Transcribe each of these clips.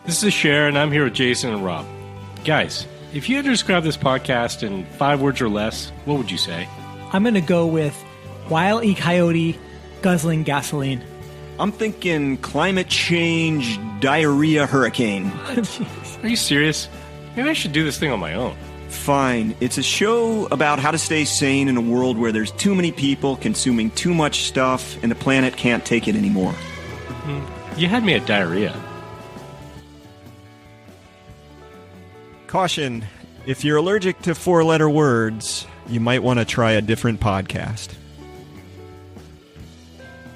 This is Cher, and I'm here with Jason and Rob. Guys, if you had to describe this podcast in 5 words or less, what would you say? I'm going to go with Wile E. Coyote guzzling gasoline. I'm thinking climate change, diarrhea, hurricane. Are you serious? Maybe I should do this thing on my own. Fine. It's a show about how to stay sane in a world where there's too many people consuming too much stuff and the planet can't take it anymore. You had me at diarrhea. Caution, if you're allergic to 4-letter words, you might want to try a different podcast.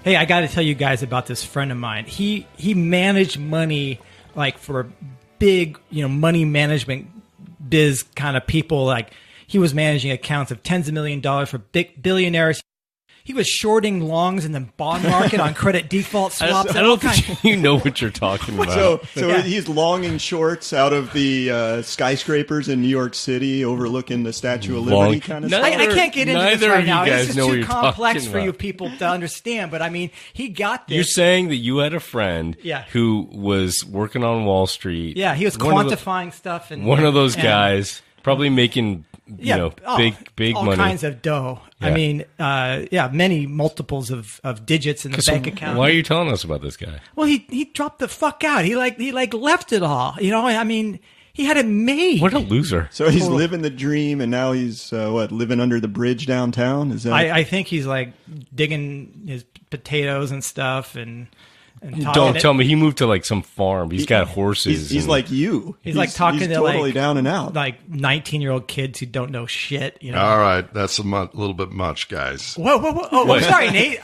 Hey, I got to tell you guys about this friend of mine. He managed money like for big, money management biz kind of people. Like he was managing accounts of tens of millions of dollars for big billionaires. He was shorting longs in the bond market on credit default swaps. I don't think you know what you're talking about. So Yeah. he's longing shorts out of the skyscrapers in New York City overlooking the Statue of Liberty kind of stuff. I can't get into this Neither right of you now. guys This know is what too you're complex talking for you about. people to understand. But I mean, he got this. You're saying that you had a friend who was working on Wall Street. Yeah, he was quantifying stuff. And one of those guys, probably making big all money. kinds of dough. Yeah. I mean, many multiples of digits in the bank account. Why are you telling us about this guy? Well, he dropped the fuck out. He left it all. I mean, he had it made. What a loser. So he's living the dream, and now he's living under the bridge downtown. Is that? I think he's like digging his potatoes and stuff, and Don't tell me he moved to like some farm. He's got horses. He's like you. He's like talking he's to totally down and out. like 19-year-old kids who don't know shit. All right, that's a little bit much, guys. Whoa! Oh, sorry, Nate.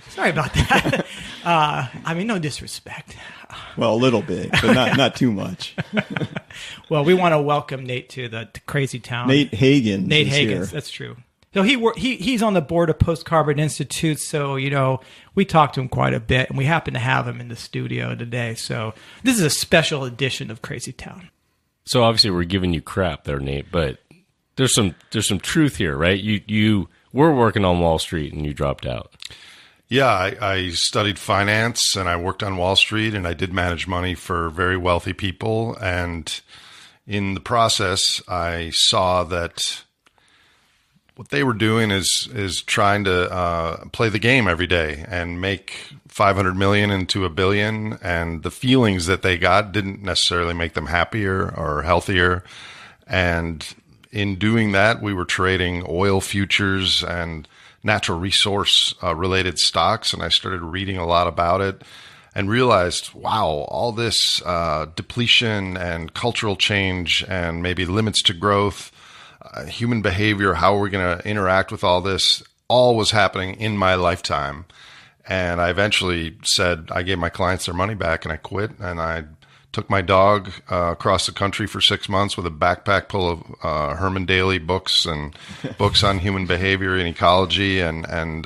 Sorry about that. I mean, no disrespect. Well, a little bit, but not too much. Well, we want to welcome Nate to the Crazy Town. Nate Hagens. Nate is Hagens. here. That's true. So he's on the board of Post Carbon Institute. So we talked to him quite a bit, and we happen to have him in the studio today. So this is a special edition of Crazy Town. So obviously we're giving you crap there, Nate, but there's some truth here, right? You were working on Wall Street and you dropped out. Yeah, I studied finance and I worked on Wall Street and I did manage money for very wealthy people. And in the process, I saw that what they were doing is trying to play the game every day and make 500 million into $1 billion. And the feelings that they got didn't necessarily make them happier or healthier. And in doing that, we were trading oil futures and natural resource related stocks. And I started reading a lot about it and realized, wow, all this depletion and cultural change and maybe limits to growth, human behavior, how are we going to interact with all this, all was happening in my lifetime. And I eventually said, I gave my clients their money back and I quit. And I took my dog across the country for 6 months with a backpack full of Herman Daly books and books on human behavior and ecology. And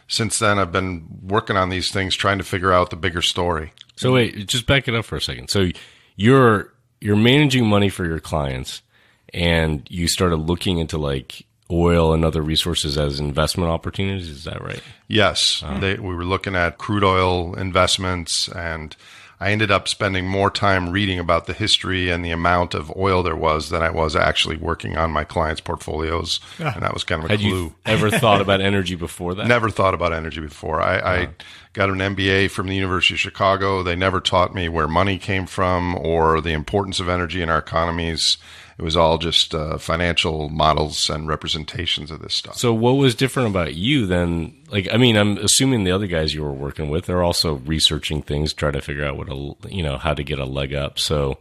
since then, I've been working on these things, trying to figure out the bigger story. So wait, just back it up for a second. So you're managing money for your clients, and you started looking into like oil and other resources as investment opportunities. Is that right? Yes. We were looking at crude oil investments, and I ended up spending more time reading about the history and the amount of oil there was than I was actually working on my clients' portfolios. And that was kind of a clue. You ever thought about energy before that? Never thought about energy before. I got an MBA from the University of Chicago. They never taught me where money came from or the importance of energy in our economies. It was all just financial models and representations of this stuff. So what was different about you then? Like, I mean, I'm assuming the other guys you were working with, they're also researching things, trying to figure out how to get a leg up. So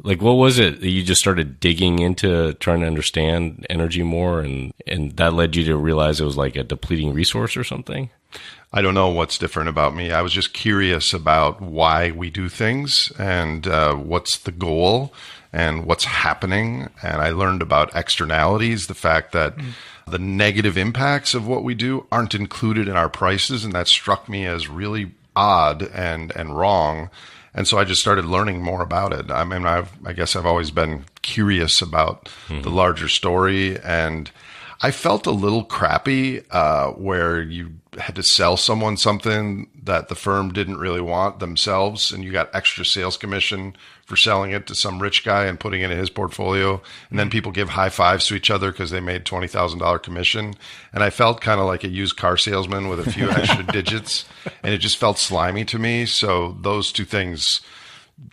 like, what was it that you just started digging into trying to understand energy more, and that led you to realize it was like a depleting resource or something? I don't know what's different about me. I was just curious about why we do things and what's the goal and what's happening. And I learned about externalities, the fact that the negative impacts of what we do aren't included in our prices. And that struck me as really odd and wrong. And so I just started learning more about it. I mean, I guess I've always been curious about the larger story. And I felt a little crappy where you had to sell someone something that the firm didn't really want themselves, and you got extra sales commission for selling it to some rich guy and putting it in his portfolio. And then people give high fives to each other because they made $20,000 commission. And I felt kind of like a used car salesman with a few extra digits, and it just felt slimy to me. So those two things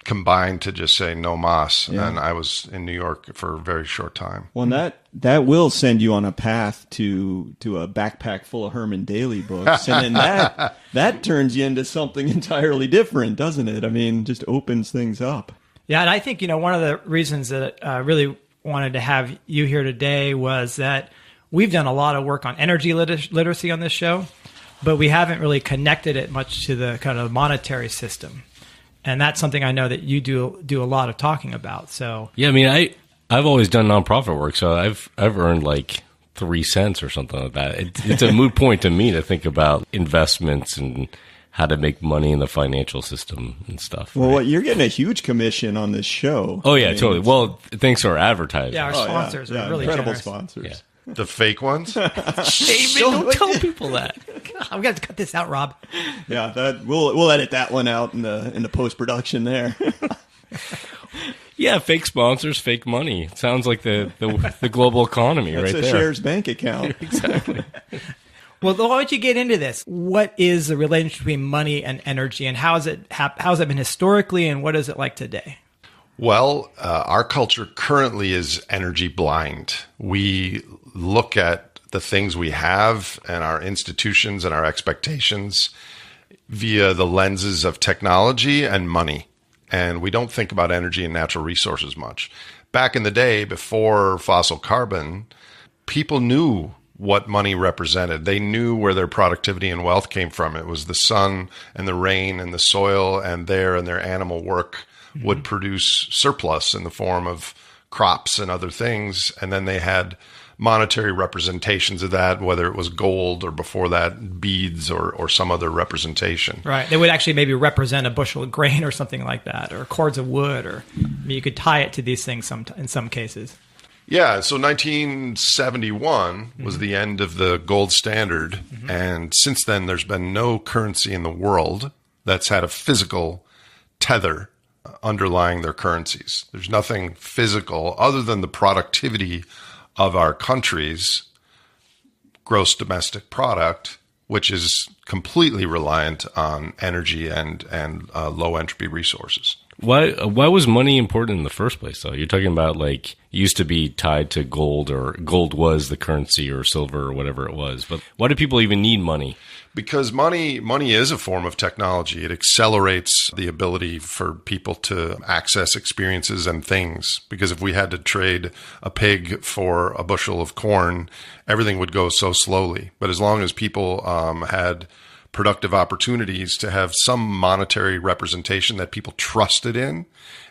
combined to just say no mas. Yeah. And I was in New York for a very short time. Well, that will send you on a path to a backpack full of Herman Daly books, and then that turns you into something entirely different, doesn't it? I mean, just opens things up. Yeah, and I think, one of the reasons that I really wanted to have you here today was that we've done a lot of work on energy literacy on this show, but we haven't really connected it much to the kind of monetary system. And that's something I know that you do a lot of talking about. So yeah, I mean, I've always done nonprofit work, so I've earned like 3 cents or something like that. It's a moot point to me to think about investments and how to make money in the financial system and stuff. Well, right? you're getting a huge commission on this show. Oh yeah, totally. Well, thanks to our advertisers. yeah, our sponsors are really incredible generous. sponsors. Yeah. The fake ones? David, don't tell people that. God, I'm going to cut this out, Rob. Yeah, that we'll edit that one out in the post production there. Yeah, fake sponsors, fake money. Sounds like the global economy That's right a there. shares bank account. Exactly. Well, why don't you get into this? What is the relationship between money and energy, and how's it been historically, and what is it like today? Well, our culture currently is energy blind. We look at the things we have and our institutions and our expectations via the lenses of technology and money. And we don't think about energy and natural resources much. Back in the day, before fossil carbon, people knew what money represented. They knew where their productivity and wealth came from. It was the sun and the rain and the soil, and their animal work would produce surplus in the form of crops and other things. And then they had monetary representations of that, whether it was gold or before that beads or some other representation. Right. They would actually maybe represent a bushel of grain or something like that, or cords of wood, or you could tie it to these things in some cases. Yeah, so 1971 was the end of the gold standard. And since then, there's been no currency in the world that's had a physical tether underlying their currencies. There's nothing physical other than the productivity of our country's gross domestic product, which is completely reliant on energy and low entropy resources. Why was money important in the first place, though? You're talking about like it used to be tied to gold, or gold was the currency, or silver, or whatever it was. But why do people even need money? Because money is a form of technology. It accelerates the ability for people to access experiences and things. Because if we had to trade a pig for a bushel of corn, everything would go so slowly. But as long as people had productive opportunities to have some monetary representation that people trusted in,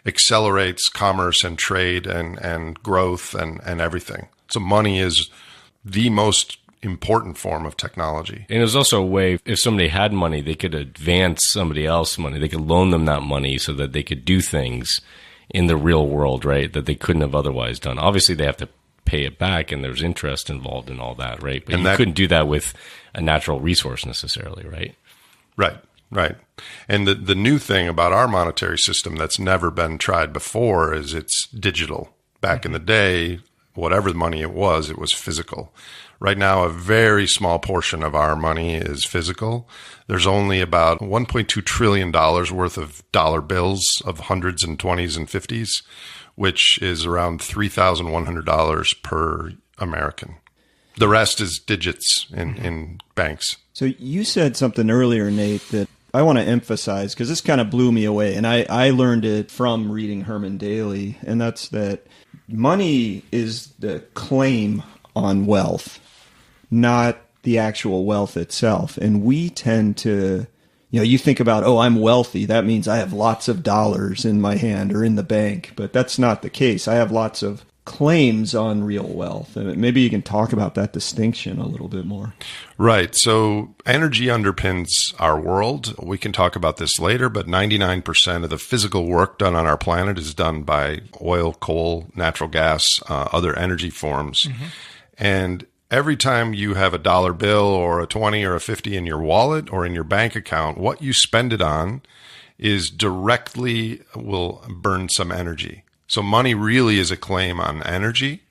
accelerates commerce and trade and growth and everything. So money is the most important form of technology. And it was also a way, if somebody had money, they could advance somebody else money. They could loan them that money so that they could do things in the real world, right, that they couldn't have otherwise done. Obviously, they have to pay it back, and there's interest involved in all that, right? But you couldn't do that with a natural resource necessarily, right? Right. And the new thing about our monetary system that's never been tried before is it's digital. Back in the day, whatever money it was physical. Right now, a very small portion of our money is physical. There's only about $1.2 trillion worth of dollar bills of hundreds and 20s and 50s, which is around $3,100 per American. The rest is digits in banks. So you said something earlier, Nate, that I want to emphasize, because this kind of blew me away, and I learned it from reading Herman Daly, and that's that money is the claim on wealth, not the actual wealth itself. And we tend to, you think about, I'm wealthy. That means I have lots of dollars in my hand or in the bank. But that's not the case. I have lots of claims on real wealth. And maybe you can talk about that distinction a little bit more. Right. So energy underpins our world. We can talk about this later, but 99% of the physical work done on our planet is done by oil, coal, natural gas, other energy forms. And every time you have a dollar bill or a 20 or a 50 in your wallet or in your bank account, what you spend it on is directly will burn some energy. So money really is a claim on energy,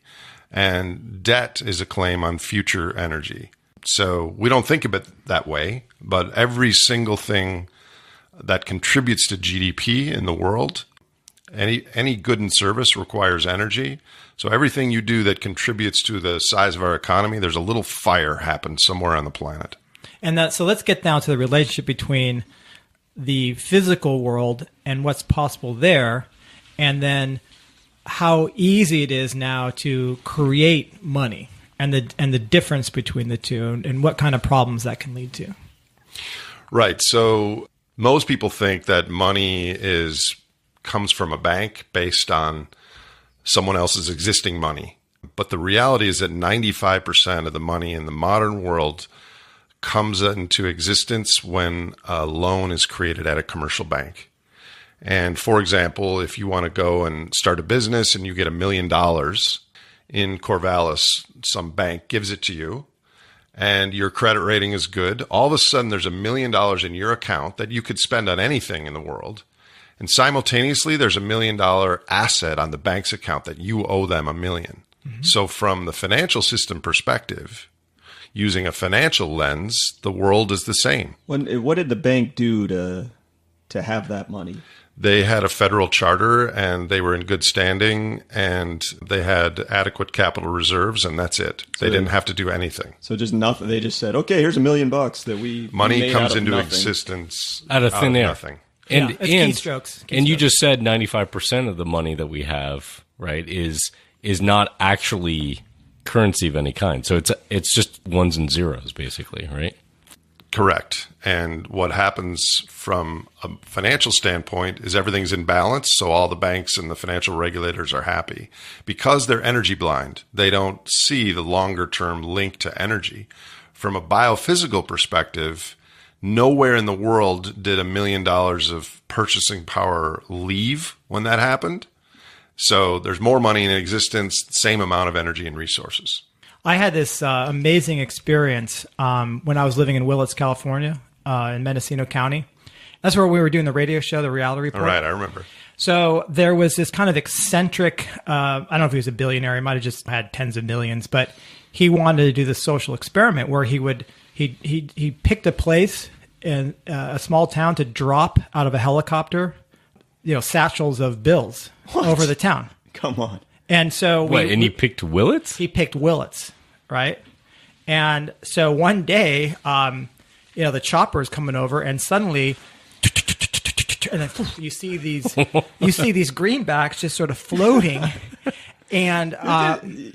and debt is a claim on future energy. So we don't think of it that way, but every single thing that contributes to GDP in the world, any good and service requires energy. So everything you do that contributes to the size of our economy, there's a little fire happen somewhere on the planet. And so let's get down to the relationship between the physical world and what's possible there, and then how easy it is now to create money, and the difference between the two, and what kind of problems that can lead to. Right. So most people think that money comes from a bank based on someone else's existing money. But the reality is that 95% of the money in the modern world comes into existence when a loan is created at a commercial bank. And for example, if you want to go and start a business and you get $1 million in Corvallis, some bank gives it to you, and your credit rating is good, all of a sudden there's $1 million in your account that you could spend on anything in the world. And simultaneously, there's $1 million asset on the bank's account that you owe them $1 million. Mm-hmm. So from the financial system perspective, using a financial lens, the world is the same. What did the bank do to have that money? They had a federal charter, and they were in good standing, and they had adequate capital reserves, and that's it. They didn't have to do anything. So just nothing. They just said, "Okay, here's $1 million that we money made comes out of into nothing." existence out of thin air. Nothing. And it's keystrokes. And you just said 95% of the money that we have, right, is not actually currency of any kind. So it's just ones and zeros, basically, right? Correct. And what happens from a financial standpoint is everything's in balance, so all the banks and the financial regulators are happy. Because they're energy blind, they don't see the longer-term link to energy. From a biophysical perspective, nowhere in the world did $1 million of purchasing power leave when that happened. So there's more money in existence, same amount of energy and resources. I had this amazing experience when I was living in Willits, California, in Mendocino County. That's where we were doing the radio show, the Reality Report. All right, I remember. So there was this kind of eccentric, I don't know if he was a billionaire, he might have just had tens of millions, but he wanted to do this social experiment where he picked a place in a small town to drop out of a helicopter, satchels of bills over the town. Come on. And so he picked Willits? He picked Willits, right? And so one day, the chopper is coming over, and suddenly, and then you see these greenbacks just sort of floating, and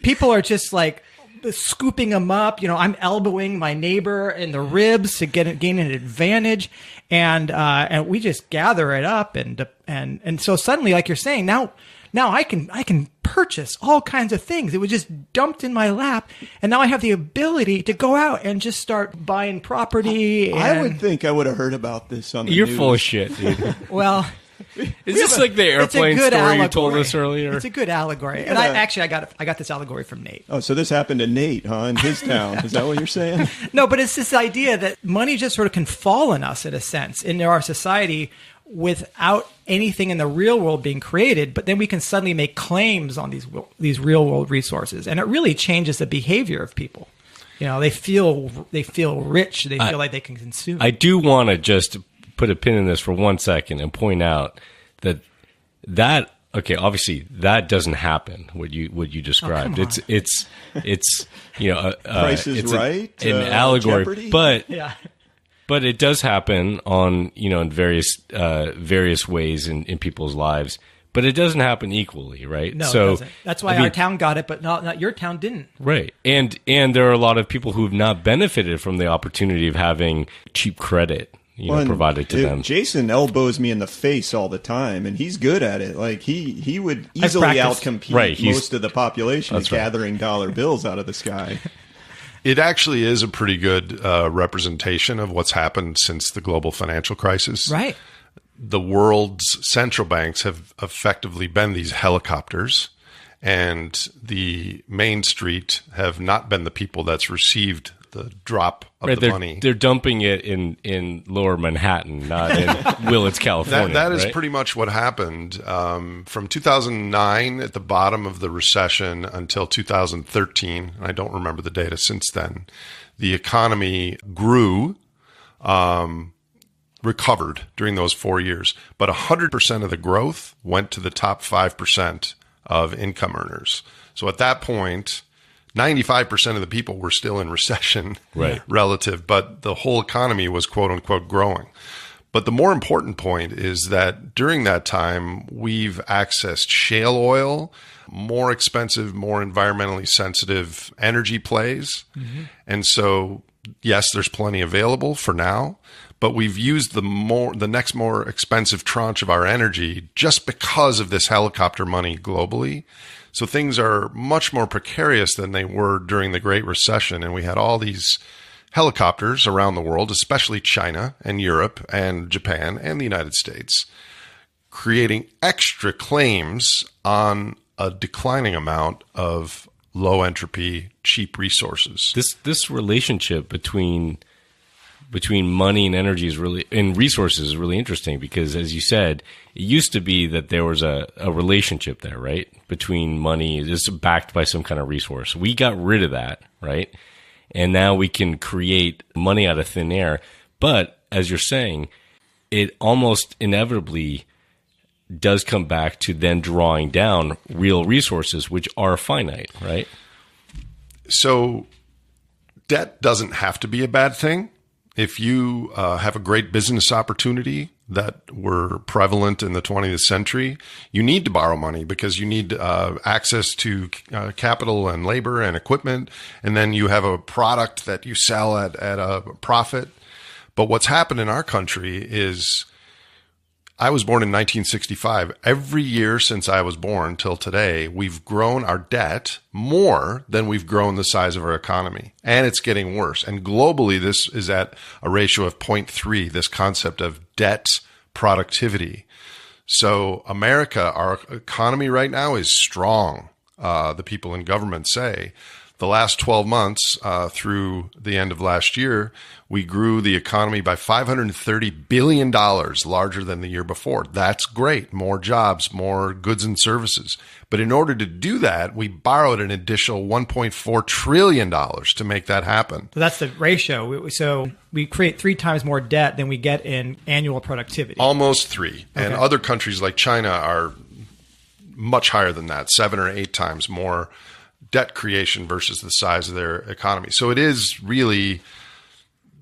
people are just like scooping them up. I'm elbowing my neighbor in the ribs to gain an advantage, and we just gather it up, and so suddenly, like you're saying, now I can purchase all kinds of things. It was just dumped in my lap, and now I have the ability to go out and just start buying property. I would think I would have heard about this on the You're news. full of shit, dude. Well, is this like the airplane story allegory. you told us earlier? It's a good allegory, and I got this allegory from Nate. Oh, so this happened to Nate, huh, in his town? Is that what you're saying? No, but it's this idea that money just sort of can fall on us in a sense in our society without anything in the real world being created, but then we can suddenly make claims on these real world resources, and it really changes the behavior of people. They feel rich. They feel like they can consume. I do want to just put a pin in this for 1 second and point out that okay, obviously that doesn't happen. What you described, it's Price is it's Right, an allegory, Jeopardy? but yeah. But it does happen on, in various ways in people's lives, but it doesn't happen equally, right? No, it doesn't. That's why our town got it, but not your town didn't. Right. And there are a lot of people who've not benefited from the opportunity of having cheap credit, provided to them. Jason elbows me in the face all the time, and he's good at it. Like he would easily outcompete most of the population gathering dollar bills out of the sky. It actually is a pretty good representation of what's happened since the global financial crisis. Right. The world's central banks have effectively been these helicopters, and the Main Street have not been the people that's received the drop of the money. They're dumping it in lower Manhattan, not in Willits, California. That is right? pretty much what happened. From 2009 at the bottom of the recession until 2013, and I don't remember the data since then, the economy grew, recovered during those 4 years. But 100% of the growth went to the top 5% of income earners. So at that point, 95% of the people were still in recession right. relative, but the whole economy was quote unquote growing. But the more important point is that during that time, we've accessed shale oil, more expensive, more environmentally sensitive energy plays. Mm-hmm. And so, yes, there's plenty available for now, but we've used the next more expensive tranche of our energy just because of this helicopter money globally. So things are much more precarious than they were during the Great Recession. And we had all these helicopters around the world, especially China and Europe and Japan and the United States, creating extra claims on a declining amount of low entropy, cheap resources. This relationship between money and energy and resources is really interesting because, as you said, it used to be that there was a relationship there, right? Between money is backed by some kind of resource. We got rid of that, right? And now we can create money out of thin air. But as you're saying, it almost inevitably does come back to then drawing down real resources, which are finite, right? So debt doesn't have to be a bad thing. If you have a great business opportunity that were prevalent in the 20th century, you need to borrow money because you need access to capital and labor and equipment. And then you have a product that you sell at a profit. But what's happened in our country is I was born in 1965. Every year since I was born till today, we've grown our debt more than we've grown the size of our economy. And it's getting worse. And globally, this is at a ratio of 0.3, this concept of debt productivity. So America, our economy right now is strong, the people in government say. The last 12 months through the end of last year, we grew the economy by $530 billion, larger than the year before. That's great. More jobs, more goods and services. But in order to do that, we borrowed an additional $1.4 trillion to make that happen. So that's the ratio. So we create 3 times more debt than we get in annual productivity. Almost 3. Okay. And other countries like China are much higher than that, 7 or 8 times more debt creation versus the size of their economy. So it is really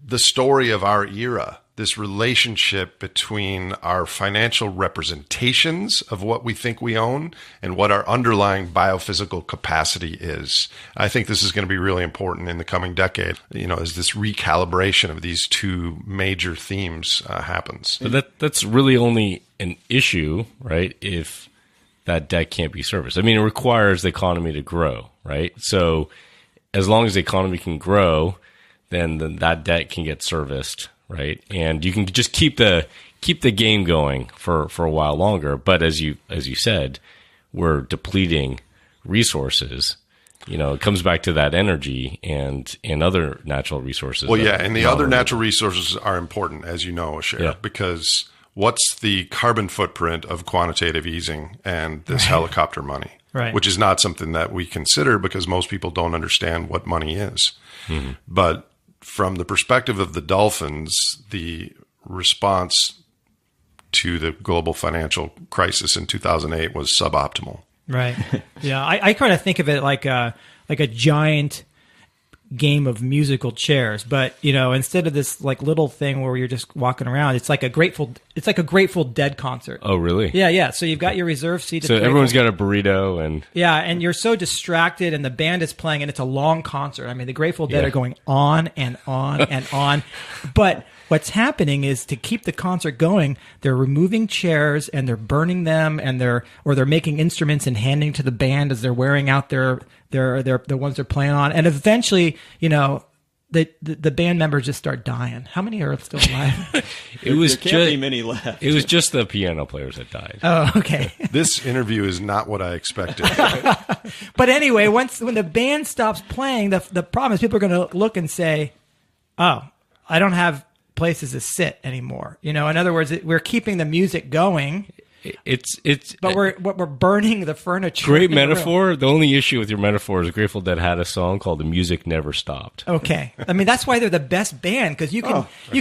the story of our era, this relationship between our financial representations of what we think we own and what our underlying biophysical capacity is. I think this is going to be really important in the coming decade, as this recalibration of these two major themes happens. But that's really only an issue, right, if that debt can't be serviced. I mean, it requires the economy to grow, right? So as long as the economy can grow, then that debt can get serviced, right? And you can just keep the game going for a while longer. But as you said, we're depleting resources. It comes back to that energy and other natural resources. Well, yeah, and the other natural resources are important, as you know, Asher, because what's the carbon footprint of quantitative easing and this helicopter money? Right. Which is not something that we consider because most people don't understand what money is. Mm-hmm. But from the perspective of the dolphins, the response to the global financial crisis in 2008 was suboptimal. Right. Yeah, I kind of think of it like a giant game of musical chairs, but instead of this like little thing where you're just walking around, it's like a Grateful Dead concert. Oh, really? Yeah. So you've got your reserve seat. So everyone's got a burrito and and you're so distracted, and the band is playing, and it's a long concert. I mean, the Grateful Dead are going on and on and on, but what's happening is to keep the concert going, they're removing chairs and they're burning them, and they're making instruments and handing to the band as they're wearing out the ones they're playing on, and eventually, the band members just start dying. How many are still alive? There can't be many left. It was just the piano players that died. Oh, okay. This interview is not what I expected. But anyway, when the band stops playing, the problem is people are going to look and say, "Oh, I don't have places to sit anymore." In other words, we're keeping the music going. But we're burning the furniture. Great metaphor. The only issue with your metaphor is Grateful Dead had a song called "The Music Never Stopped." Okay, I mean that's why they're the best band, because you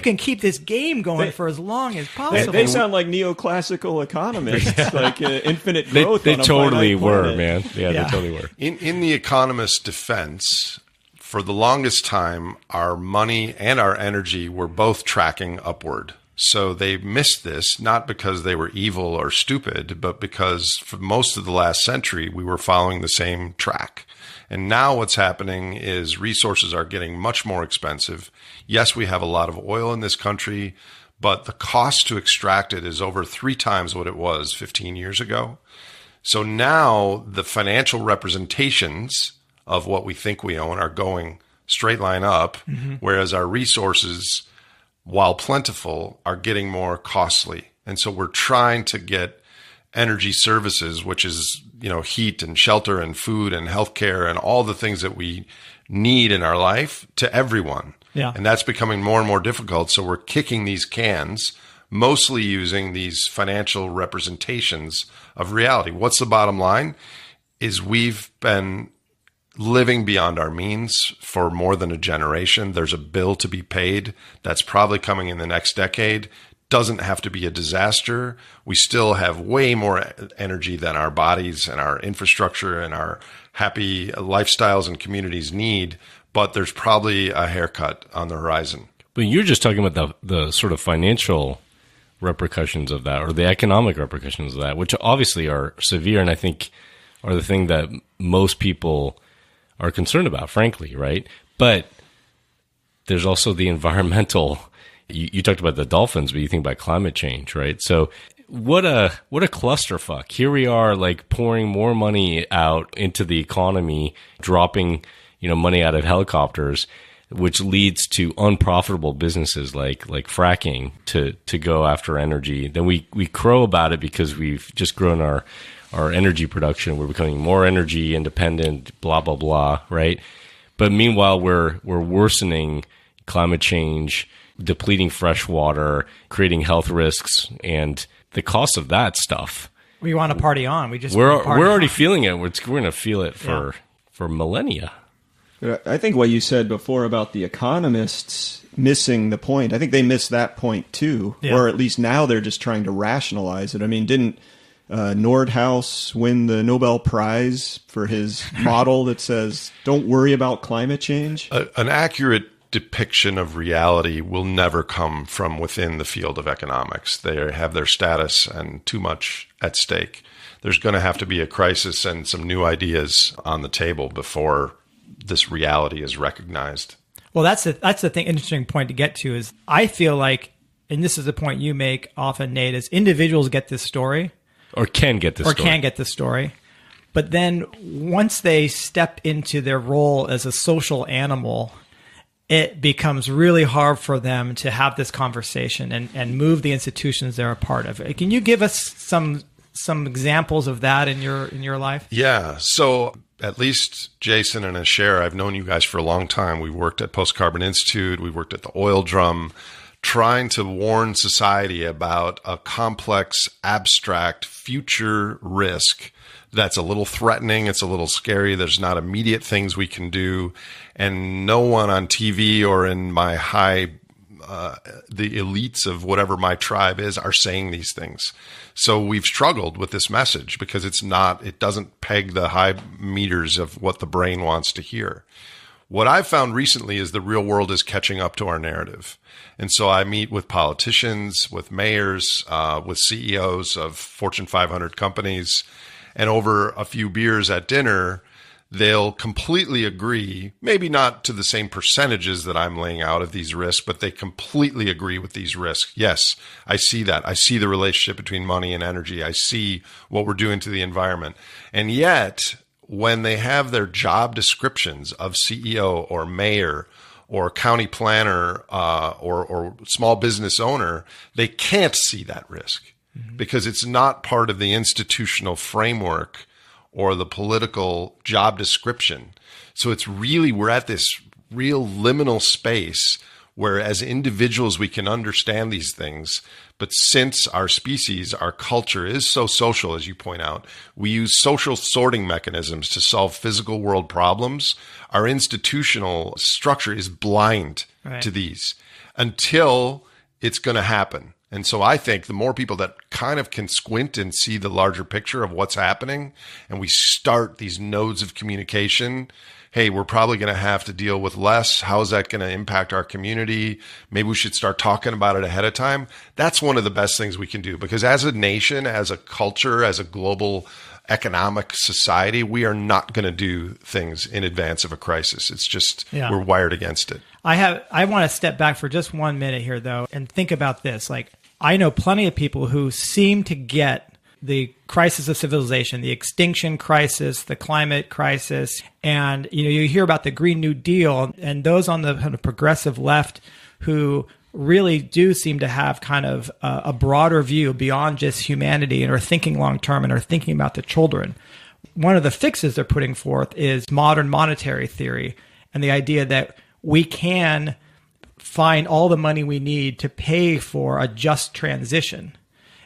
can keep this game going for as long as possible. They sound like neoclassical economists, like infinite growth. They on a totally finite were, planet. man. Yeah, they totally were. In the economist's defense, for the longest time, our money and our energy were both tracking upward. So they missed this, not because they were evil or stupid, but because for most of the last century, we were following the same track. And now what's happening is resources are getting much more expensive. Yes, we have a lot of oil in this country, but the cost to extract it is over 3 times what it was 15 years ago. So now the financial representations of what we think we own are going straight line up, whereas our resources, while plentiful, are getting more costly. And so we're trying to get energy services, which is, heat and shelter and food and healthcare and all the things that we need in our life to everyone. Yeah. And that's becoming more and more difficult. So we're kicking these cans, mostly using these financial representations of reality. What's the bottom line? Is we've been living beyond our means for more than a generation. There's a bill to be paid that's probably coming in the next decade. Doesn't have to be a disaster. We still have way more energy than our bodies and our infrastructure and our happy lifestyles and communities need, but there's probably a haircut on the horizon. But you're just talking about the sort of financial repercussions of that, or the economic repercussions of that, which obviously are severe, and I think are the thing that most people are concerned about, frankly, right? But there's also the environmental. You talked about the dolphins, but you think about climate change, right? So what a clusterfuck. Here we are, like pouring more money out into the economy, dropping money out of helicopters, which leads to unprofitable businesses like fracking to go after energy. Then we crow about it because we've just grown our energy production. We're becoming more energy independent, blah, blah, blah, right? But meanwhile, we're worsening climate change, depleting fresh water, creating health risks, and the cost of that stuff. We want to party on. We're already feeling it. We're going to feel it for millennia. I think what you said before about the economists missing the point, I think they missed that point too, or at least now they're just trying to rationalize it. I mean, didn't Nordhaus win the Nobel Prize for his model that says, don't worry about climate change? An accurate depiction of reality will never come from within the field of economics. They have their status and too much at stake. There's going to have to be a crisis and some new ideas on the table before this reality is recognized. Well, that's the thing. Interesting point to get to is I feel like, and this is the point you make often, Nate, is individuals get this story. Or can get this story. But then once they step into their role as a social animal, it becomes really hard for them to have this conversation and move the institutions they're a part of. Can you give us some examples of that in your life? Yeah. So at least Jason and Asher, I've known you guys for a long time. We worked at Post Carbon Institute. We worked at the Oil Drum, trying to warn society about a complex, abstract future risk that's a little threatening. It's a little scary. There's not immediate things we can do. And no one on TV or in my the elites of whatever my tribe is are saying these things. So we've struggled with this message because it doesn't peg the high meters of what the brain wants to hear. What I've found recently is the real world is catching up to our narrative. And so I meet with politicians, with mayors, with CEOs of Fortune 500 companies, and over a few beers at dinner, they'll completely agree, maybe not to the same percentages that I'm laying out of these risks, but they completely agree with these risks. Yes, I see that. I see the relationship between money and energy. I see what we're doing to the environment. And yet, when they have their job descriptions of CEO or mayor or county planner or small business owner, they can't see that risk because it's not part of the institutional framework or the political job description. So it's really, we're at this real liminal space where as individuals we can understand these things. But since our species, our culture is so social, as you point out, we use social sorting mechanisms to solve physical world problems. Our institutional structure is blind to these until it's going to happen. And so I think the more people that kind of can squint and see the larger picture of what's happening, and we start these nodes of communication, hey, we're probably going to have to deal with less. How is that going to impact our community? Maybe we should start talking about it ahead of time. That's one of the best things we can do, because as a nation, as a culture, as a global economic society, we are not going to do things in advance of a crisis. It's just, we're wired against it. I want to step back for just 1 minute here, though, and think about this. Like, I know plenty of people who seem to get the crisis of civilization, the extinction crisis, the climate crisis, and you hear about the Green New Deal, and those on the kind of progressive left who really do seem to have kind of a broader view beyond just humanity and are thinking long term and are thinking about the children. One of the fixes they're putting forth is modern monetary theory and the idea that we can find all the money we need to pay for a just transition.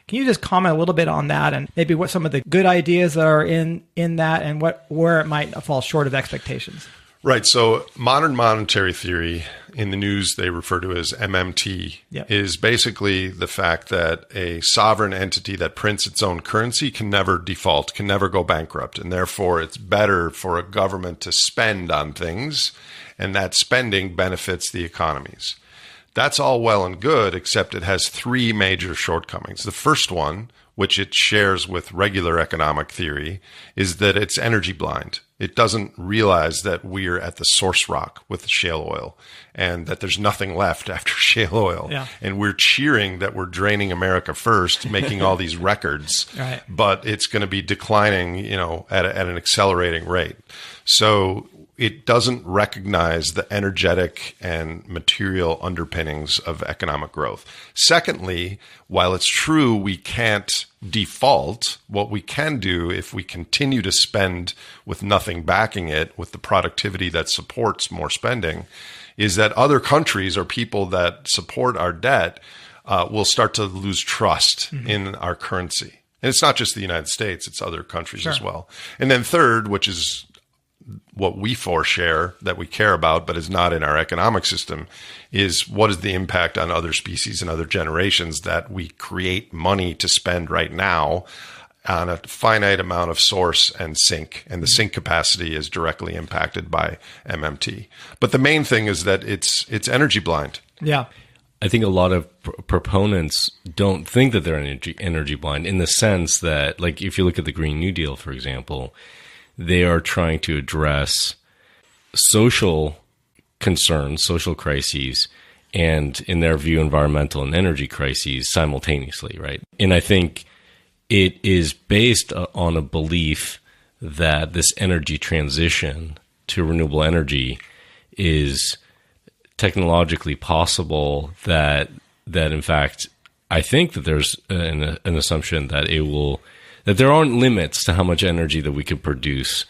Can you just comment a little bit on that and maybe what some of the good ideas that are in that and where it might fall short of expectations? Right. So modern monetary theory, in the news they refer to as MMT, is basically the fact that a sovereign entity that prints its own currency can never default, can never go bankrupt. And therefore, it's better for a government to spend on things, and that spending benefits the economies. That's all well and good, except it has three major shortcomings. The first one, which it shares with regular economic theory, is that it's energy blind. It doesn't realize that we're at the source rock with shale oil and that there's nothing left after shale oil. Yeah. And we're cheering that we're draining America first, making all these records, right. But it's going to be declining, at an accelerating rate. So it doesn't recognize the energetic and material underpinnings of economic growth. Secondly, while it's true we can't default, what we can do if we continue to spend with nothing backing it, with the productivity that supports more spending, is that other countries or people that support our debt will start to lose trust in our currency. And it's not just the United States, it's other countries as well. And then third, which is what we foreshare that we care about, but is not in our economic system, is what is the impact on other species and other generations that we create money to spend right now on a finite amount of source and sink. And the sink capacity is directly impacted by MMT. But the main thing is that it's energy blind. Yeah. I think a lot of proponents don't think that they're energy blind, in the sense that, like, if you look at the Green New Deal, for example, they are trying to address social concerns, social crises, and, in their view, environmental and energy crises simultaneously, right? And I think it is based on a belief that this energy transition to renewable energy is technologically possible, that in fact, I think that there's an assumption that that there aren't limits to how much energy that we could produce,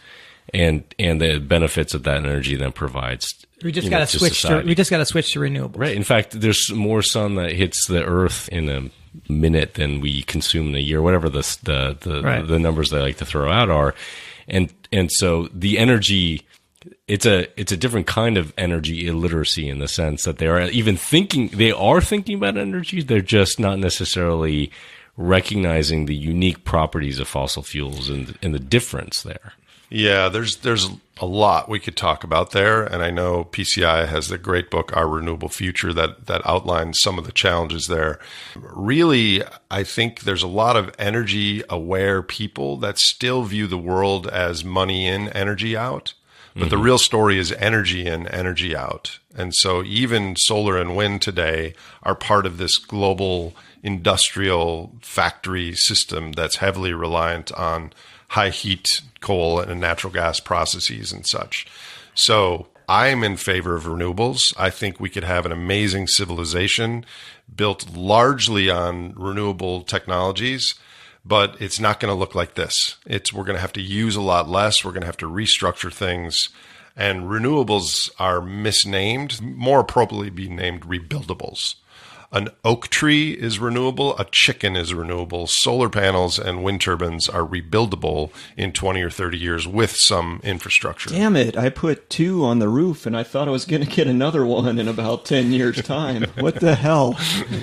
and the benefits that energy then provides. We just got to switch to renewables. Right. In fact, there's more sun that hits the earth in a minute than we consume in a year, whatever the numbers they like to throw out are. And so the energy, it's a different kind of energy illiteracy, in the sense that they are thinking about energy. They're just not necessarily recognizing the unique properties of fossil fuels and the difference there. Yeah, there's a lot we could talk about there. And I know PCI has the great book, Our Renewable Future, that outlines some of the challenges there. Really, I think there's a lot of energy aware people that still view the world as money in, energy out. But the real story is energy in, energy out. And so even solar and wind today are part of this global industrial factory system that's heavily reliant on high heat coal and natural gas processes and such. So I'm in favor of renewables. I think we could have an amazing civilization built largely on renewable technologies, but it's not going to look like this. We're going to have to use a lot less. We're going to have to restructure things. And renewables are misnamed, more appropriately be named rebuildables. An oak tree is renewable. A chicken is renewable. Solar panels and wind turbines are rebuildable in 20 or 30 years with some infrastructure. Damn it. I put 2 on the roof, and I thought I was going to get another one in about 10 years' time. What the hell?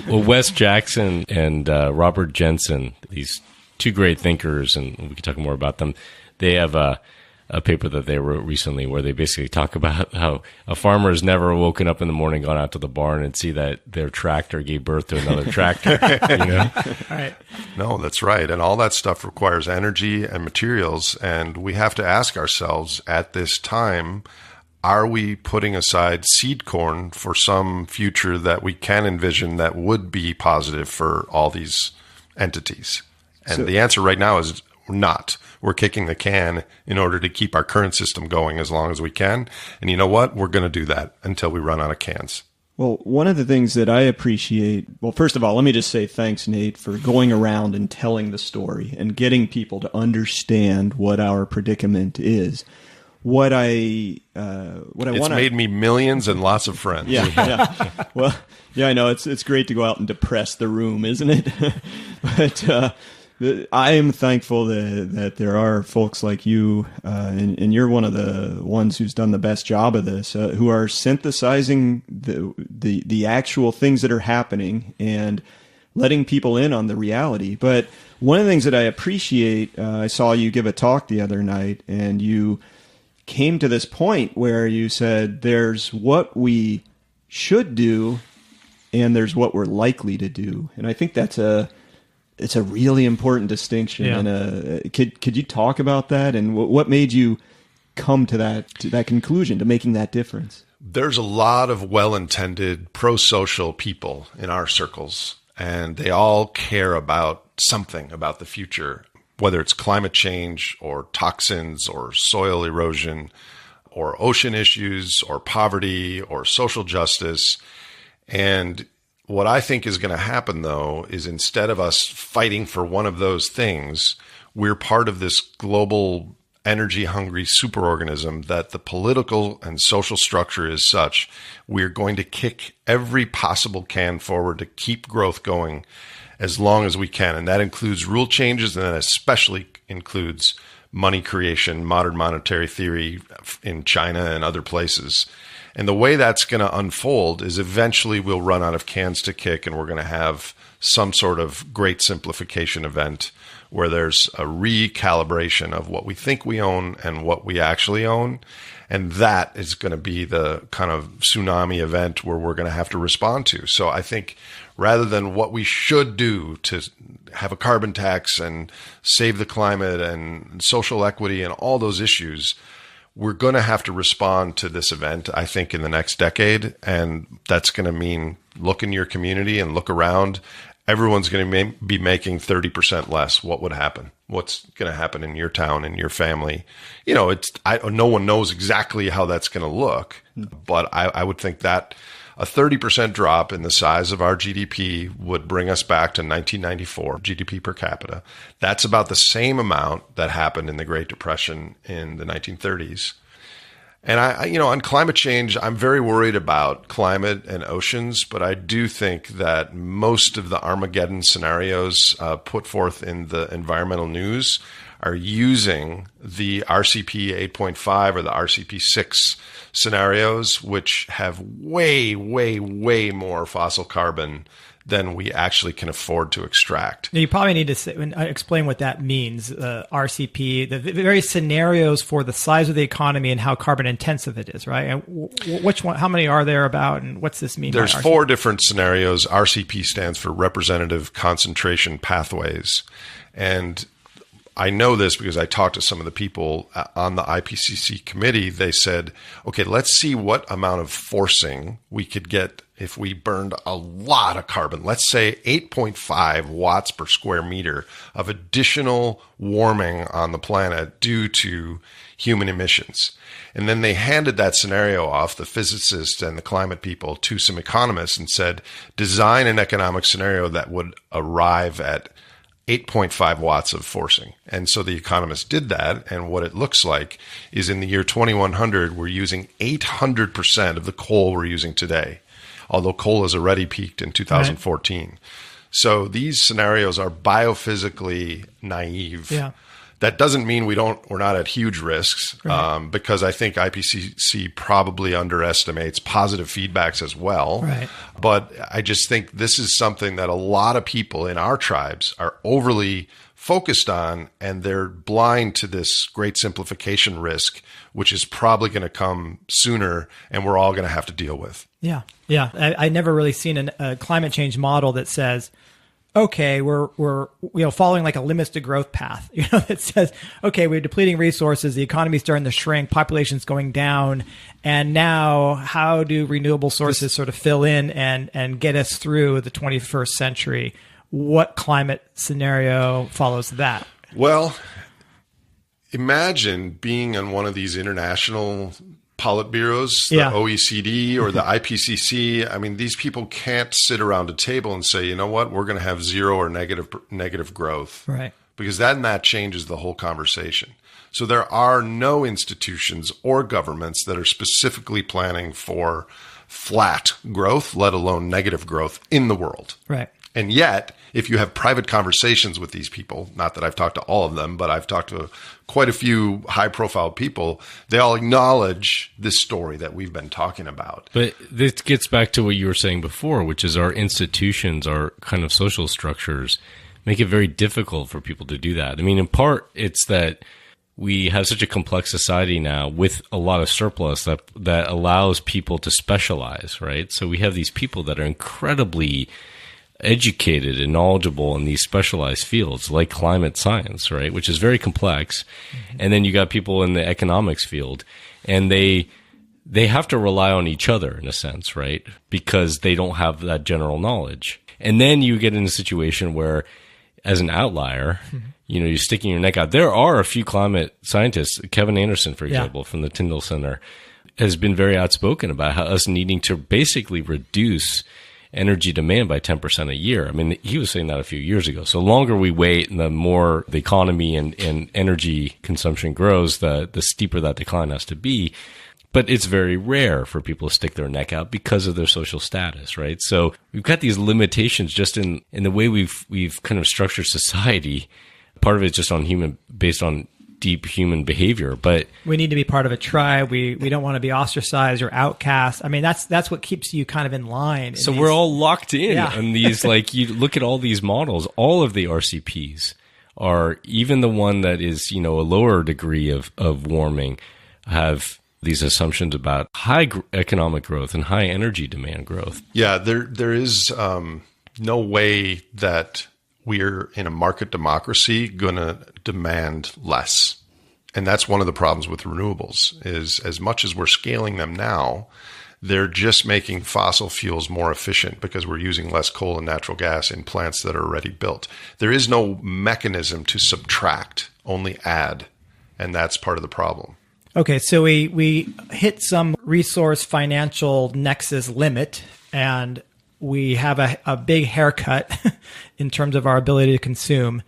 Well, Wes Jackson and Robert Jensen, these 2 great thinkers, and we can talk more about them, they have a paper that they wrote recently where they basically talk about how a farmer has never woken up in the morning, gone out to the barn and see that their tractor gave birth to another tractor. You know? Right. No, that's right. And all that stuff requires energy and materials. And we have to ask ourselves at this time, are we putting aside seed corn for some future that we can envision that would be positive for all these entities? And the answer right now is not. We're kicking the can in order to keep our current system going as long as we can. And you know what? We're going to do that until we run out of cans. Well, one of the things that I appreciate, well, first of all, let me just say thanks, Nate, for going around and telling the story and getting people to understand what our predicament is. It's made me millions and lots of friends. Yeah. Well, yeah, I know it's great to go out and depress the room, isn't it? But I am thankful that there are folks like you, and you're one of the ones who's done the best job of this, who are synthesizing the actual things that are happening and letting people in on the reality. But one of the things that I appreciate, I saw you give a talk the other night, and you came to this point where you said there's what we should do and there's what we're likely to do. And I think it's a really important distinction. Yeah. And could you talk about that and what made you come to that conclusion, to making that difference? There's a lot of well-intended pro-social people in our circles, and they all care about something about the future, whether it's climate change or toxins or soil erosion or ocean issues or poverty or social justice. And what I think is going to happen, though, is instead of us fighting for one of those things, we're part of this global energy-hungry superorganism that the political and social structure is such, we're going to kick every possible can forward to keep growth going as long as we can. And that includes rule changes, and that especially includes money creation, modern monetary theory in China and other places. And the way that's going to unfold is eventually we'll run out of cans to kick, and we're going to have some sort of great simplification event where there's a recalibration of what we think we own and what we actually own. And that is going to be the kind of tsunami event where we're going to have to respond to. So I think rather than what we should do to have a carbon tax and save the climate and social equity and all those issues, we're going to have to respond to this event, I think, in the next decade. And that's going to mean look in your community and look around. Everyone's going to be making 30% less. What would happen? What's going to happen in your town, in your family? You know, no one knows exactly how that's going to look, but I would think that a 30% drop in the size of our GDP would bring us back to 1994 GDP per capita. That's about the same amount that happened in the Great Depression in the 1930s. And on climate change, I'm very worried about climate and oceans, but I do think that most of the Armageddon scenarios put forth in the environmental news are using the RCP 8.5 or the RCP 6 scenarios, which have way, way, way more fossil carbon than we actually can afford to extract. You probably need to explain what that means, RCP, the various scenarios for the size of the economy and how carbon intensive it is, right? And which one? How many are there about, and what's this mean? There's 4 different scenarios. RCP stands for Representative Concentration Pathways. And I know this because I talked to some of the people on the IPCC committee. They said, okay, let's see what amount of forcing we could get if we burned a lot of carbon, let's say 8.5 watts per square meter of additional warming on the planet due to human emissions. And then they handed that scenario off, the physicists and the climate people, to some economists and said, design an economic scenario that would arrive at 8.5 watts of forcing. And so the economists did that. And what it looks like is in the year 2100, we're using 800% of the coal we're using today, although coal has already peaked in 2014. Right. So these scenarios are biophysically naive. Yeah. That doesn't mean we're not at huge risks, right. Because I think IPCC probably underestimates positive feedbacks as well. Right. But I just think this is something that a lot of people in our tribes are overly focused on, and they're blind to this great simplification risk, which is probably going to come sooner, and we're all going to have to deal with. Yeah. Yeah. I never really seen a climate change model that says, okay, we're following like a limits to growth path, that says, okay, we're depleting resources, the economy's starting to shrink, population's going down, and now how do renewable sources sort of fill in and get us through the 21st century? What climate scenario follows that? Well, imagine being on one of these international politburos, the OECD or the IPCC. I mean, these people can't sit around a table and say, you know what, we're going to have zero or negative growth. Right. Because then that changes the whole conversation. So there are no institutions or governments that are specifically planning for flat growth, let alone negative growth in the world. Right. And yet, if you have private conversations with these people, not that I've talked to all of them, but I've talked to quite a few high-profile people, they all acknowledge this story that we've been talking about. But this gets back to what you were saying before, which is our institutions, our kind of social structures, make it very difficult for people to do that. I mean, in part, it's that we have such a complex society now with a lot of surplus that allows people to specialize, right? So we have these people that are incredibly educated and knowledgeable in these specialized fields like climate science, right, which is very complex. Mm-hmm. And then you got people in the economics field, and they have to rely on each other in a sense, right, because they don't have that general knowledge. And then you get in a situation where, as an outlier, you're sticking your neck out. There are a few climate scientists, Kevin Anderson, for example, from the Tyndall Center, has been very outspoken about how us needing to basically reduce energy demand by 10% a year. I mean, he was saying that a few years ago. So the longer we wait and the more the economy and energy consumption grows, the steeper that decline has to be. But it's very rare for people to stick their neck out because of their social status, right? So we've got these limitations just in the way we've kind of structured society. Part of it's just based on deep human behavior, but we need to be part of a tribe. We don't want to be ostracized or outcast. I mean, that's what keeps you kind of in line. So we're all locked in on these, like, you look at all these models, all of the RCPs are, even the one that is, a lower degree of warming, have these assumptions about high economic growth and high energy demand growth. Yeah, there is no way that we're in a market democracy going to demand less. And that's one of the problems with renewables is, as much as we're scaling them now, they're just making fossil fuels more efficient because we're using less coal and natural gas in plants that are already built. There is no mechanism to subtract, only add. And that's part of the problem. Okay, so we hit some resource financial nexus limit, and we have a big haircut in terms of our ability to consume.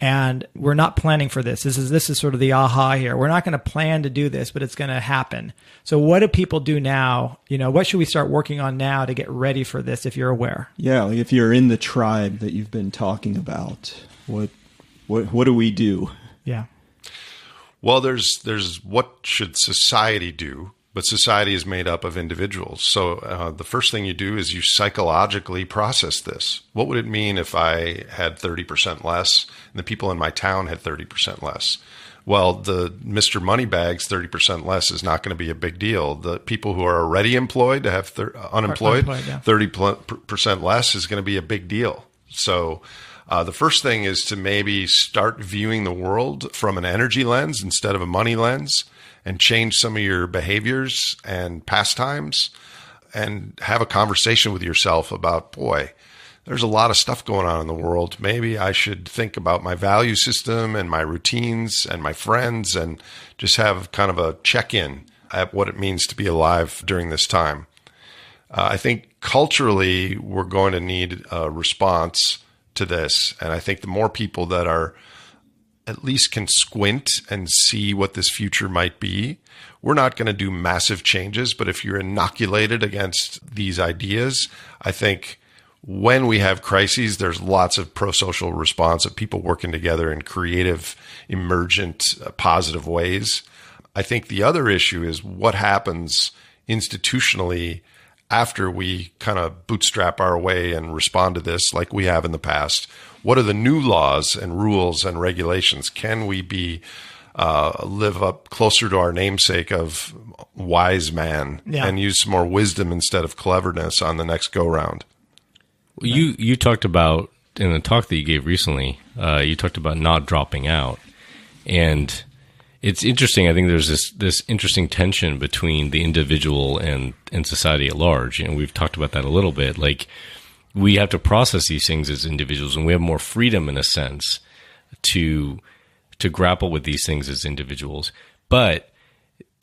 And we're not planning for this. This is sort of the aha here. We're not going to plan to do this, but it's going to happen. So what do people do now? What should we start working on now to get ready for this, if you're aware? Yeah, like if you're in the tribe that you've been talking about, what do we do? Yeah. Well, there's what should society do? But society is made up of individuals. So the first thing you do is you psychologically process this. What would it mean if I had 30% less and the people in my town had 30% less? Well, the Mr. Moneybags 30% less is not going to be a big deal. The people who are already employed to have unemployed, 30% less is going to be a big deal. So the first thing is to maybe start viewing the world from an energy lens instead of a money lens, and change some of your behaviors and pastimes. and have a conversation with yourself about, boy, there's a lot of stuff going on in the world. Maybe I should think about my value system and my routines and my friends and just have kind of a check-in at what it means to be alive during this time. I think culturally, we're going to need a response to this. And I think the more people that are at least can squint and see what this future might be, we're not going to do massive changes. But if you're inoculated against these ideas, I think when we have crises, there's lots of pro-social response of people working together in creative, emergent, positive ways. I think the other issue is what happens institutionally after we kind of bootstrap our way and respond to this like we have in the past. What are the new laws and rules and regulations? Can we be live up closer to our namesake of wise man and use some more wisdom instead of cleverness on the next go-round? Well, you talked about, in the talk that you gave recently, you talked about not dropping out. And it's interesting. I think there's this interesting tension between the individual and society at large. And we've talked about that a little bit. Like, we have to process these things as individuals, and we have more freedom in a sense to grapple with these things as individuals. But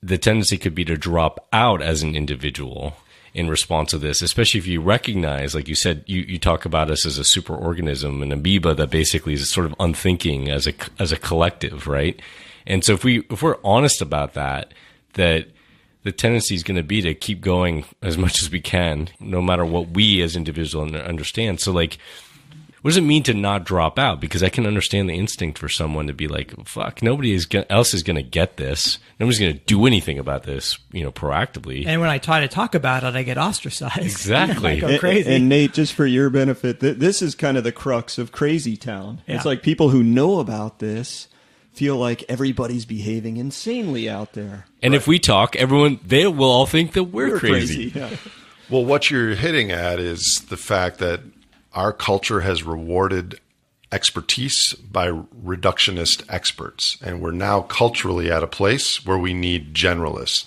the tendency could be to drop out as an individual in response to this, especially if you recognize, like you said, you talk about us as a superorganism, an amoeba that basically is sort of unthinking as a collective, right? And so if we're honest about that the tendency is going to be to keep going as much as we can, no matter what we as individuals understand. So, like, what does it mean to not drop out? Because I can understand the instinct for someone to be like, fuck, nobody else is going to get this. Nobody's going to do anything about this, proactively. And when I try to talk about it, I get ostracized. Exactly. I go crazy. And Nate, just for your benefit, this is kind of the crux of Crazy Town. Yeah. It's like people who know about this feel like everybody's behaving insanely out there. And if we talk, they will all think that we're crazy. Yeah. Well, what you're hitting at is the fact that our culture has rewarded expertise by reductionist experts. And we're now culturally at a place where we need generalists.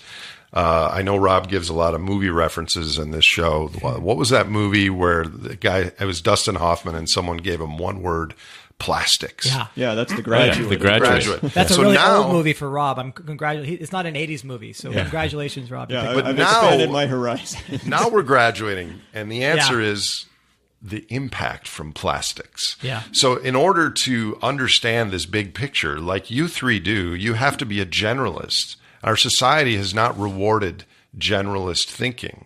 I know Rob gives a lot of movie references in this show. What was that movie where the guy, it was Dustin Hoffman, and someone gave him one word, plastics? Yeah, that's The Graduate. The Graduate. That's a really old movie for Rob. It's not an 80s movie, so congratulations, Rob. Yeah, But I've now, expanded my horizon. Now we're graduating, and the answer is the impact from plastics. Yeah. So in order to understand this big picture, like you three do, you have to be a generalist. Our society has not rewarded generalist thinking.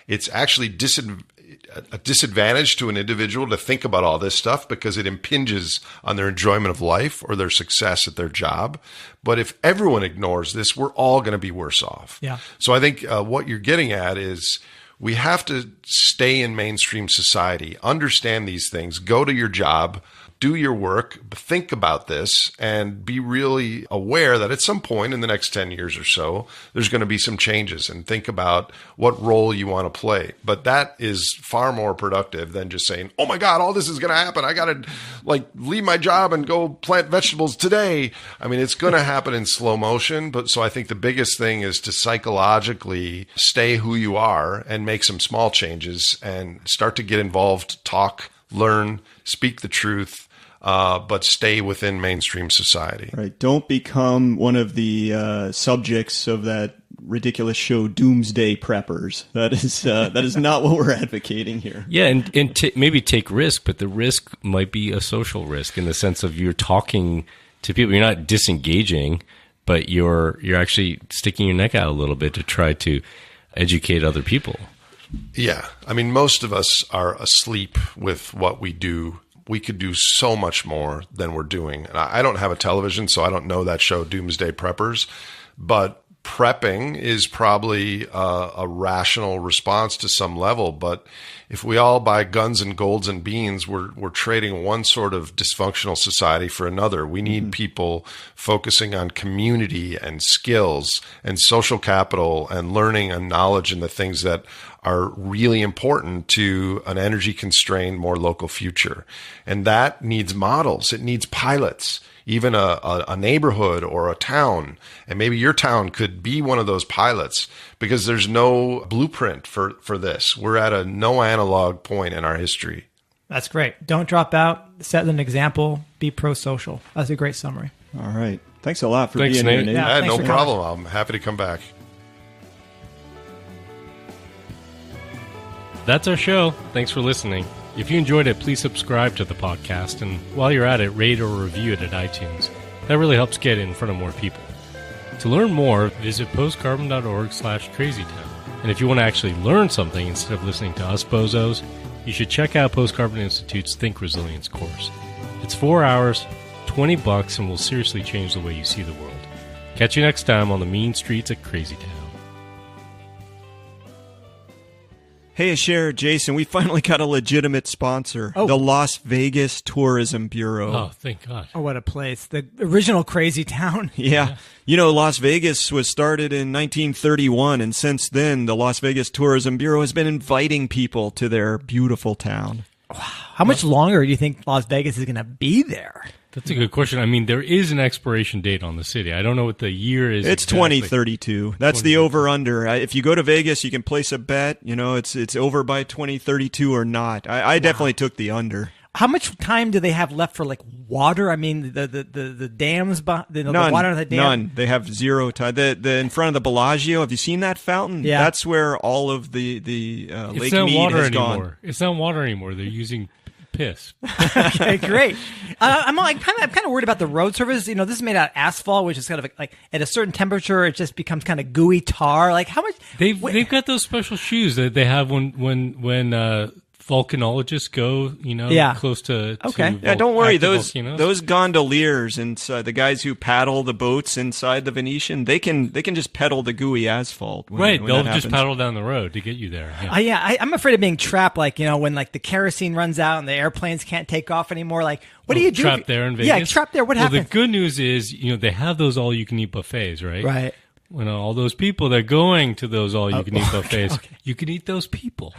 It's actually a disadvantage to an individual to think about all this stuff because it impinges on their enjoyment of life or their success at their job. But if everyone ignores this, we're all going to be worse off. Yeah. So I think what you're getting at is we have to stay in mainstream society, understand these things, go to your job, do your work, think about this, and be really aware that at some point in the next 10 years or so, there's going to be some changes, and think about what role you want to play. But that is far more productive than just saying, oh my God, all this is going to happen. I got to leave my job and go plant vegetables today. I mean, it's going to happen in slow motion. But so I think the biggest thing is to psychologically stay who you are and make some small changes and start to get involved, talk, learn, speak the truth. But stay within mainstream society. Right. Don't become one of the subjects of that ridiculous show, Doomsday Preppers. That is not what we're advocating here. Yeah, and maybe take risk, but the risk might be a social risk in the sense of you're talking to people. You're not disengaging, but you're actually sticking your neck out a little bit to try to educate other people. Yeah. I mean, most of us are asleep with what we do. We could do so much more than we're doing. And I don't have a television, so I don't know that show, Doomsday Preppers. But prepping is probably a rational response to some level. But if we all buy guns and golds and beans, we're trading one sort of dysfunctional society for another. We need people focusing on community and skills and social capital and learning and knowledge and the things that are really important to an energy constrained, more local future. And that needs models. It needs pilots, even a neighborhood or a town. And maybe your town could be one of those pilots because there's no blueprint for this. We're at a no analog point in our history. That's great. Don't drop out. Set an example. Be pro-social. That's a great summary. All right. Thanks a lot for Thanks, being Nate. here, Nate. Yeah. No for problem. I'm happy to come back. That's our show. Thanks for listening. If you enjoyed it, please subscribe to the podcast, and while you're at it, rate or review it at iTunes. That really helps get it in front of more people. To learn more, visit postcarbon.org/crazytown. And if you want to actually learn something instead of listening to us bozos, you should check out Post Carbon Institute's Think Resilience course. It's 4 hours, $20, and will seriously change the way you see the world. Catch you next time on the mean streets of Crazytown. Hey, Asher, Jason, we finally got a legitimate sponsor, the Las Vegas Tourism Bureau. Oh, thank God. Oh, what a place. The original Crazy Town. Yeah. You know, Las Vegas was started in 1931, and since then, the Las Vegas Tourism Bureau has been inviting people to their beautiful town. How much longer do you think Las Vegas is going to be there? That's a good question. I mean, there is an expiration date on the city. I don't know what the year is. It's exactly. 2032. That's the over-under. If you go to Vegas, you can place a bet. You know, it's over by 2032 or not. I definitely took the under. How much time do they have left for like water? I mean, the dams, the water in the dam. None. They have zero time. The in front of the Bellagio. Have you seen that fountain? Yeah. That's where all of the Lake It's not Mead water has anymore. gone. It's not water anymore. They're using piss. Okay, great. I'm kind of worried about the road surface. You know, this is made out of asphalt, which is kind of like at a certain temperature, it just becomes kind of gooey tar. Like how much? They've got those special shoes that they have when volcanologists go, close to Yeah, don't worry. active Those gondoliers inside, the guys who paddle the boats inside the Venetian, they can just pedal the gooey asphalt. When they'll that just happens. paddle down the road to get you there. Yeah. I'm afraid of being trapped. Like, when like the kerosene runs out and the airplanes can't take off anymore. Like, what do you do? Trapped there in Vegas? Yeah, trapped there. What happens? The good news is, they have those all-you-can-eat buffets, right? Right. When all those people that are going to those all-you-can-eat buffets, you can eat those people.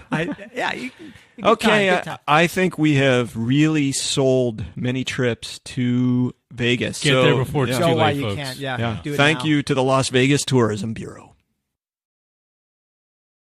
Okay, I think we have really sold many trips to Vegas. Get there before it's too Show why late, you folks. can't. Yeah. Do it Thank now. you to the Las Vegas Tourism Bureau.